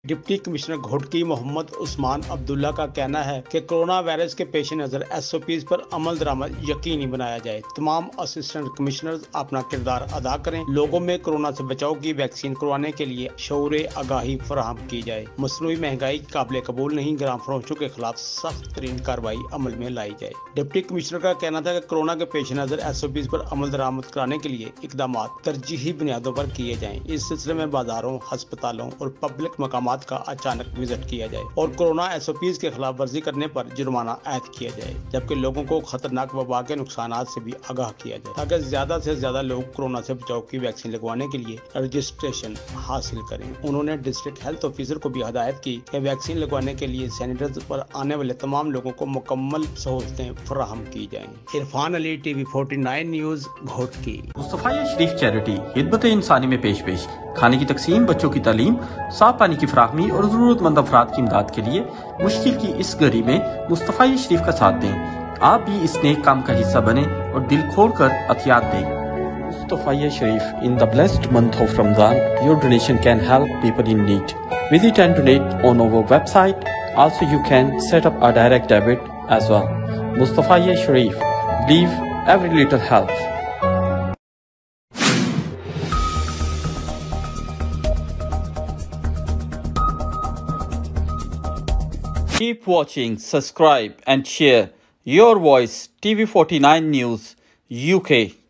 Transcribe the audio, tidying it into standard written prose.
Deputy commissioner Ghotki Muhammad Usman عبداللہ کا کہنا ہے کہ کورونا وائرس کے پیش نظر SOPs پر عمل درآمد یقینی بنایا جائے۔ تمام اسسٹنٹ کمشنرز اپنا کردار ادا کریں، لوگوں میں کورونا سے بچاؤ کی ویکسین کروانے کے لیے شعور آگاہی فراہم کی جائے۔ مصنوعی مہنگائی قابل قبول نہیں، گرام فروشوں کے خلاف سخت ترین کارروائی عمل میں لائی جائے۔ ڈپٹی کمشنر کا کہنا تھا کہ کورونا کے پیش نظر SOPs پر عمل درآمد کرانے کے لیے اقدامات ترجیحی بنیادوں پر کیے جائیں۔ اس سلسلے میں بازاروں، ہسپتالوں اور پبلک مقامات کا اچانک وزٹ کیا جائے اور کورونا SOPs کے خلاف ورزی کرنے پر جرمانہ عائد کیا جائے، جبکہ لوگوں کو خطرناک وبا کے نقصانات سے بھی آگاہ کیا جائے تاکہ زیادہ سے زیادہ لوگ کورونا سے بچاؤ کی ویکسین لگوانے کے لیے رجسٹریشن حاصل کریں۔ انہوں نے ڈسٹرکٹ ہیلتھ آفیسر کو بھی ہدایت کی کہ ویکسین لگوانے کے لیے سینٹرز پر آنے والے تمام لوگوں کو مکمل سہولتیں فراہم کی جائیں۔ عرفان علی TV 49 نیوز گھوٹکی۔ مصطفیہ شریف چیریٹی خدمت انسانی میں پیش کھانے کی تقسیم، بچوں کی تعلیم، صاف پانی کی فراہمی اور ضرورت مند افراد کی امداد کے لیے مشکل کی اس گھڑی میں مصطفیہ شریف کا ساتھ دیں۔ آپ بھی اس نیک کام کا حصہ بنیں اور دل کھول کر عطیات دیں۔ مصطفیہ شریف in the blessed month of Ramadan, your donation can help people in need. Visit and donate on our website. Also, you can set up a direct debit as well. Mustafaya Sharif, believe every little helps. Keep watching, subscribe and share Your Voice TV 49 News UK.